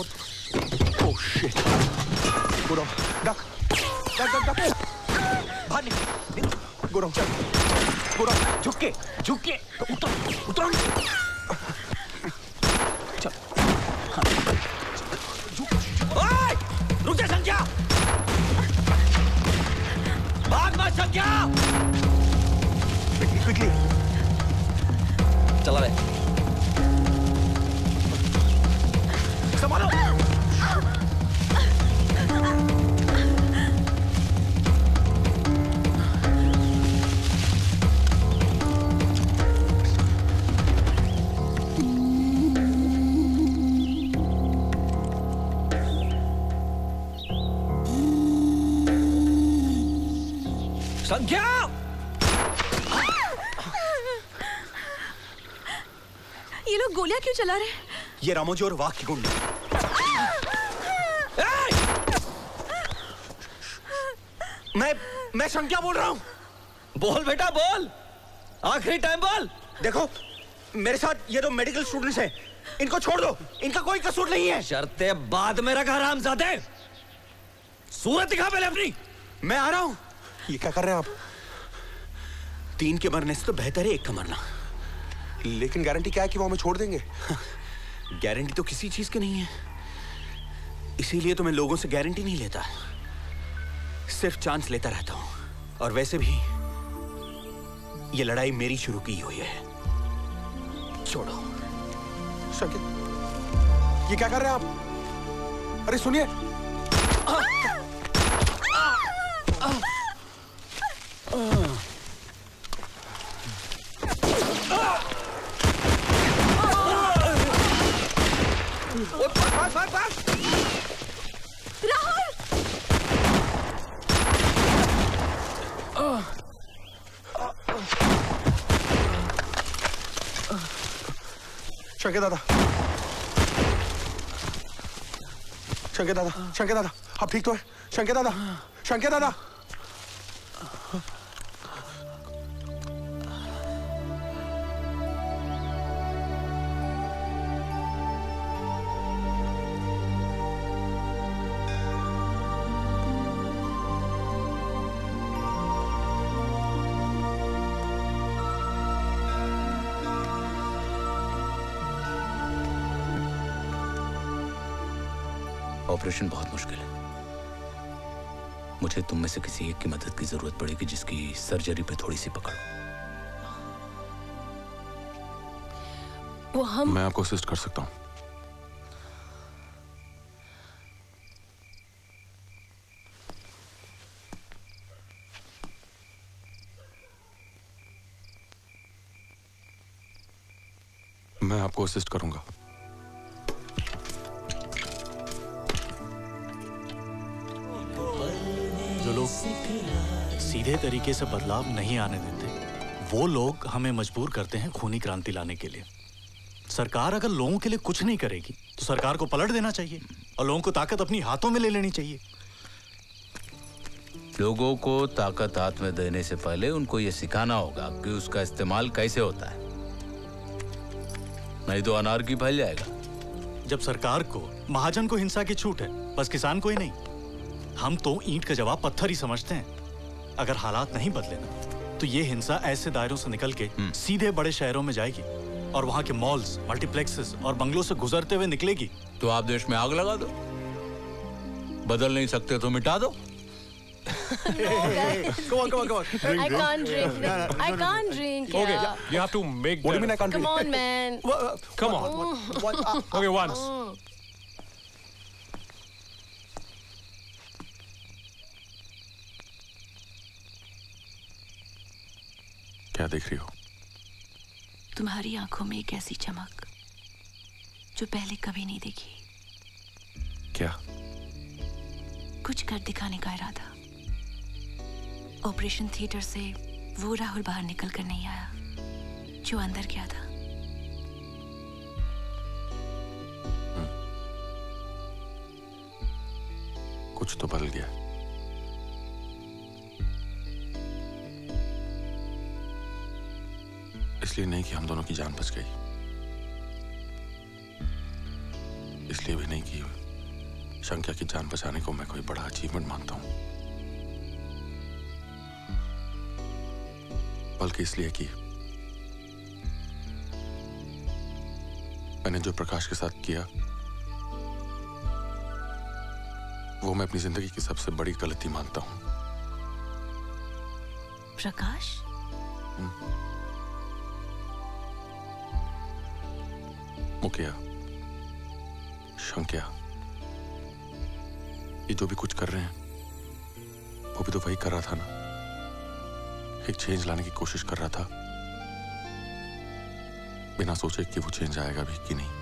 छोड़। Oh shit. गुरु, duck. बाहर निकल। गुरु, चल। गुरु, झुक के, उतर। चल। हाँ। ओए! रुक जा संख्या। भाग मत संख्या। क्विकली। चला रहे। संभालो। संख्या! ये लोग गोलियां क्यों चला रहे हैं? ये रामोजी और वाघ की गुंड। मैं संख्या बोल रहा हूँ। बोल बेटा बोल, आखिरी टाइम बोल। देखो मेरे साथ ये दो मेडिकल स्टूडेंट्स हैं, इनको छोड़ दो, इनका कोई कसूर नहीं है। शर्ते बाद में रखा हरामजादे। सूरत दिखा पहले अपनी। मैं आ रहा हूँ। ये क्या कर रहे हैं आप? 3 के मरने से तो बेहतर है 1 का मरना। लेकिन गारंटी क्या है कि वो हमें छोड़ देंगे? गारंटी तो किसी चीज की नहीं है, इसीलिए तो मैं लोगों से गारंटी नहीं लेता, सिर्फ चांस लेता रहता हूं। और वैसे भी ये लड़ाई मेरी शुरू की हुई है। छोड़ो। शकील, ये क्या कर रहे हैं आप? अरे सुनिए। शंकर दादा, शंकर दादा, शंकर दादा, आप ठीक तो है? शंकर दादा, शंकर दादा। ऑपरेशन बहुत मुश्किल है। मुझे तुम में से किसी एक की मदद की जरूरत पड़ेगी जिसकी सर्जरी पे थोड़ी सी पकड़ हो। मैं आपको असिस्ट कर सकता हूं। मैं आपको असिस्ट करूंगा। जो लोग सीधे तरीके से बदलाव नहीं आने देते, वो लोग हमें मजबूर करते हैं खूनी क्रांति लाने के लिए। सरकार अगर लोगों के लिए कुछ नहीं करेगी तो सरकार को पलट देना चाहिए और लोगों को ताकत अपनी हाथों में ले लेनी चाहिए। लोगों को ताकत हाथ में देने से पहले उनको यह सिखाना होगा कि उसका इस्तेमाल कैसे होता है, नहीं तो अनार्की फैल जाएगा। जब सरकार को, महाजन को हिंसा की छूट है, बस किसान को ही नहीं। हम तो ईंट का जवाब पत्थर ही समझते हैं। अगर हालात नहीं बदले ना तो ये हिंसा ऐसे दायरों से निकल के सीधे बड़े शहरों में जाएगी और वहां के मॉल्स, मल्टीप्लेक्सेस और बंगलों से गुजरते हुए निकलेगी। तो आप देश में आग लगा दो, बदल नहीं सकते तो मिटा दो। Come on. I can't drink. Okay, you have to make. What do you mean I can't Come drink? on, man. Come on. Okay, once. क्या देख रही हो? तुम्हारी आंखों में एक ऐसी चमक जो पहले कभी नहीं देखी। क्या? कुछ कर दिखाने का इरादा। ऑपरेशन थिएटर से वो राहुल बाहर निकल कर नहीं आया जो अंदर गया था। कुछ तो बदल गया। इसलिए नहीं कि हम दोनों की जान बच गई, इसलिए भी नहीं कि शंक्या की जान बचाने को मैं कोई बड़ा अचीवमेंट मानता हूं, बल्कि इसलिए कि मैंने जो प्रकाश के साथ किया वो मैं अपनी जिंदगी की सबसे बड़ी गलती मानता हूं। प्रकाश? मुखिया, शंक्या, ये जो भी कुछ कर रहे हैं वो भी तो वही कर रहा था ना। एक चेंज लाने की कोशिश कर रहा था, बिना सोचे कि वो चेंज आएगा भी कि नहीं।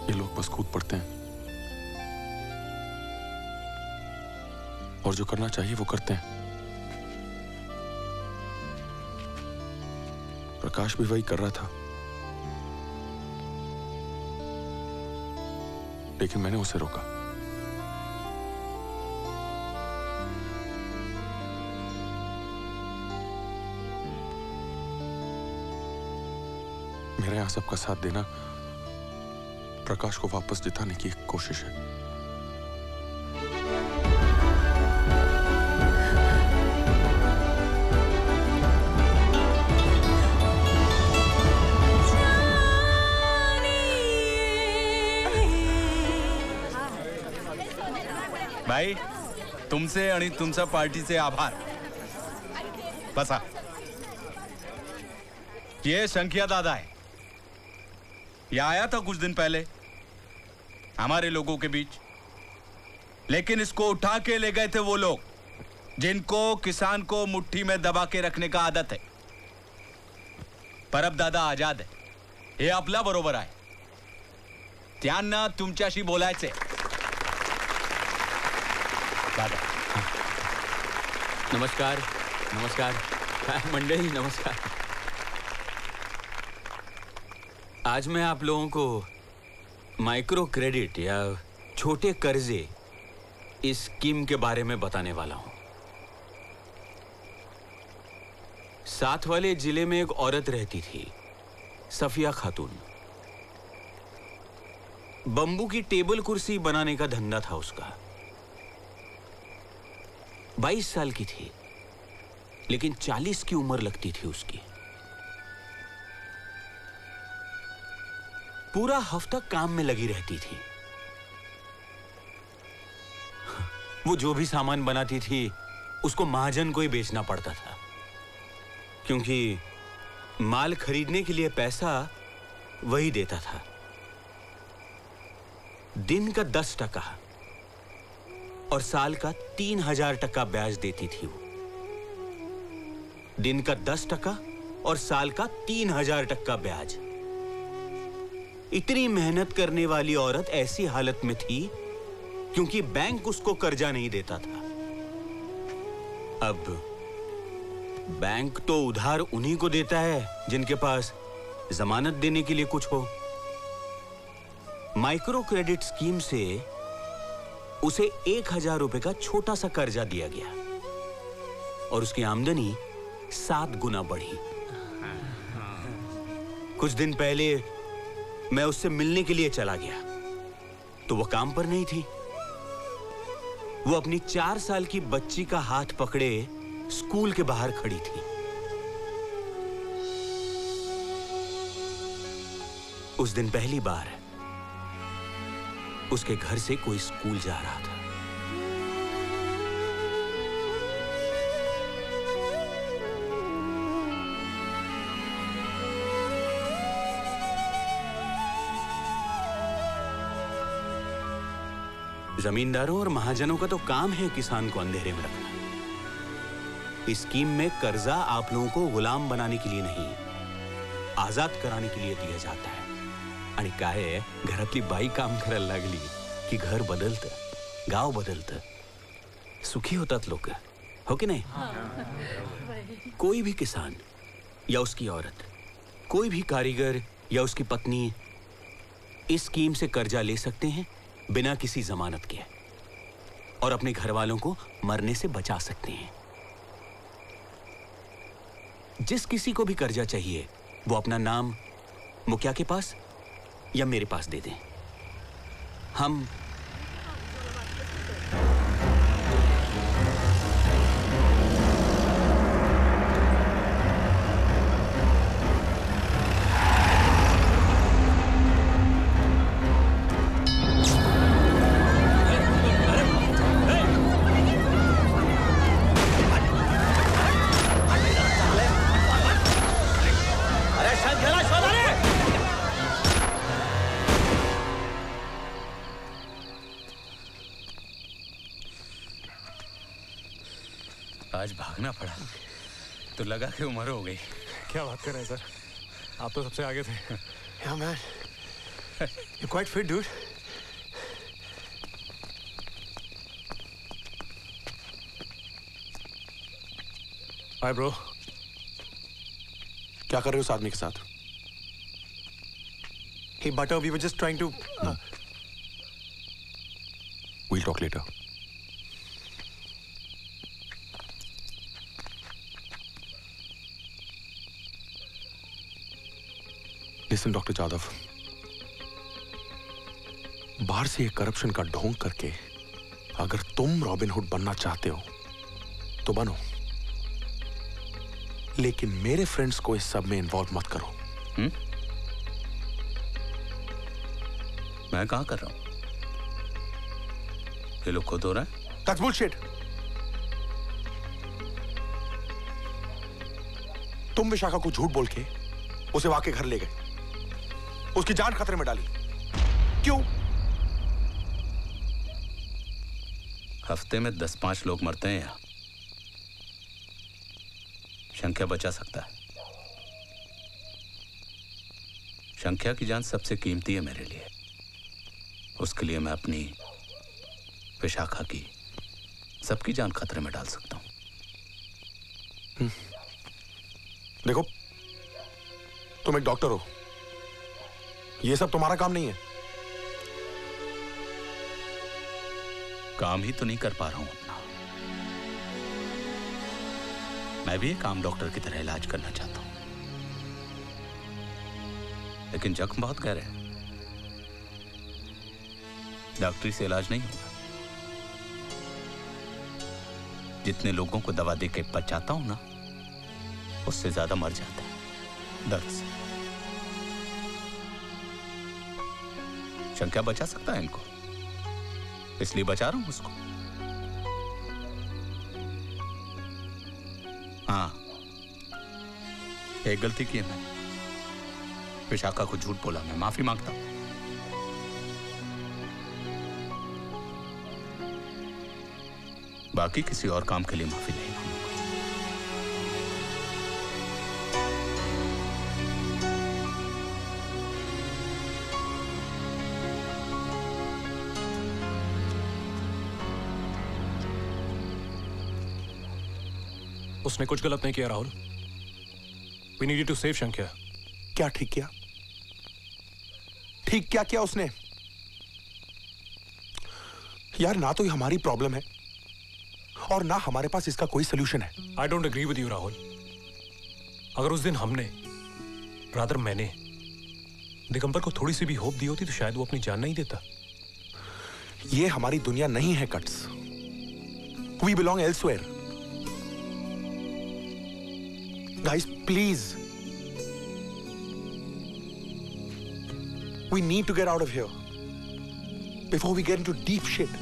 ये लोग बस कूद पड़ते हैं और जो करना चाहिए वो करते हैं। प्रकाश भी वही कर रहा था, लेकिन मैंने उसे रोका। मेरे यहां सबका साथ देना प्रकाश को वापस जिताने की एक कोशिश है। भाई, तुमसे आणि तुमच्या पार्टीचे आभार. बसा. ये शंकिया दादा है. ये आया था कुछ दिन पहले हमारे लोगों के बीच, लेकिन इसको उठा के ले गए थे वो लोग जिनको किसान को मुट्ठी में दबा के रखने का आदत है. पर अब दादा आजाद है. हे आपला बरोबर आहे. त्यांना तुमच्याशी बोलायचे. दादा. नमस्कार. नमस्कार मंडळी, नमस्कार. आज मैं आप लोगों को माइक्रो क्रेडिट या छोटे कर्जे इस स्कीम के बारे में बताने वाला हूं. साथ वाले जिले में एक औरत रहती थी, सफिया खातून. बंबू की टेबल कुर्सी बनाने का धंधा था उसका. 22 साल की थी, लेकिन 40 की उम्र लगती थी उसकी. पूरा हफ्ता काम में लगी रहती थी. वो जो भी सामान बनाती थी उसको महाजन को ही बेचना पड़ता था, क्योंकि माल खरीदने के लिए पैसा वही देता था. दिन का 10 टका और साल का 3000 टका ब्याज देती थी वो. दिन का 10 टका और साल का 3000 टका ब्याज. इतनी मेहनत करने वाली औरत ऐसी हालत में थी क्योंकि बैंक उसको कर्जा नहीं देता था. अब बैंक तो उधार उन्हीं को देता है जिनके पास जमानत देने के लिए कुछ हो. माइक्रो क्रेडिट स्कीम से उसे 1000 रुपए का छोटा सा कर्जा दिया गया और उसकी आमदनी 7 गुना बढ़ी. कुछ दिन पहले मैं उससे मिलने के लिए चला गया तो वो काम पर नहीं थी. वो अपनी 4 साल की बच्ची का हाथ पकड़े स्कूल के बाहर खड़ी थी. उस दिन पहली बार उसके घर से कोई स्कूल जा रहा था. जमींदारों और महाजनों का तो काम है किसान को अंधेरे में रखना. इस स्कीम में कर्जा आप लोगों को गुलाम बनाने के लिए नहीं, आजाद कराने के लिए दिया जाता है. आणि काय घरातली बाई काम करायला लागली की घर बदलतं, गाव बदलतं, सुखी होतात लोक, हो की नाही? कोई भी किसान या उसकी औरत, कोई भी कारीगर या उसकी पत्नी इस स्कीम से कर्जा ले सकते हैं बिना किसी जमानत के और अपने घर वालों को मरने से बचा सकते हैं. जिस किसी को भी कर्जा चाहिए वो अपना नाम मुखिया के पास या मेरे पास दे दें। हम आज भागना पड़ा तो लगा कि उम्र हो गई। क्या बात कर रहे हैं सर, आप तो सबसे आगे थे। Yeah, man. You're quite fit, dude. Hi, bro. क्या कर रहे हो उस आदमी के साथ? Hey, Butter, we were just trying to... We'll talk later. Listen, Dr. Jadav, बाहर से ये करप्शन का ढोंग करके अगर तुम रॉबिन हुड बनना चाहते हो तो बनो, लेकिन मेरे फ्रेंड्स को इस सब में इन्वॉल्व मत करो। मैं कहां कर रहा हूं? ये लोग खुद हो रहा है। That's bullshit. तुम विशाखा को झूठ बोल के उसे वाके घर ले गए, उसकी जान खतरे में डाली। क्यों? हफ्ते में 10-5 लोग मरते हैं यहां, शंख्या बचा सकता है। शंख्या की जान सबसे कीमती है मेरे लिए, उसके लिए मैं अपनी, विशाखा की, सबकी जान खतरे में डाल सकता हूं। देखो, तुम एक डॉक्टर हो, ये सब तुम्हारा काम नहीं है। काम ही तो नहीं कर पा रहा हूं अपना। मैं भी एक आम डॉक्टर की तरह इलाज करना चाहता हूं, लेकिन जख्म बहुत गहरे हैं, डॉक्टरी से इलाज नहीं होगा। जितने लोगों को दवा देके बचाता हूं ना, उससे ज्यादा मर जाता है दर्द से। शंख्या बचा सकता है इनको, इसलिए बचा रहा हूं उसको। हाँ, एक गलती की है मैंने, विशाखा को झूठ बोला, मैं माफी मांगता हूं। बाकी किसी और काम के लिए माफी नहीं मांगूंगा। उसने कुछ गलत नहीं किया Rahul. We needed to save शंख्या। क्या ठीक किया? ठीक क्या किया उसने? यार, ना तो ये हमारी प्रॉब्लम है और ना हमारे पास इसका कोई सोल्यूशन है। I don't agree with you Rahul. अगर उस दिन हमने, रादर मैंने, दिगंबर को थोड़ी सी भी होप दी होती तो शायद वो अपनी जान नहीं देता। ये हमारी दुनिया नहीं है cuts. We belong elsewhere. Guys, please. We need to get out of here before we get into deep shit.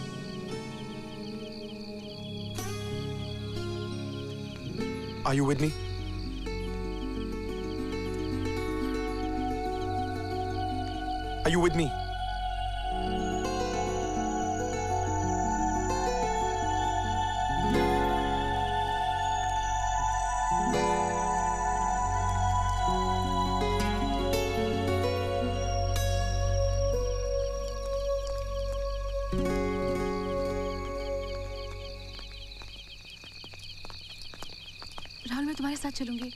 Are you with me? Are you with me? Rahul, मैं तुम्हारे साथ चलूंगी।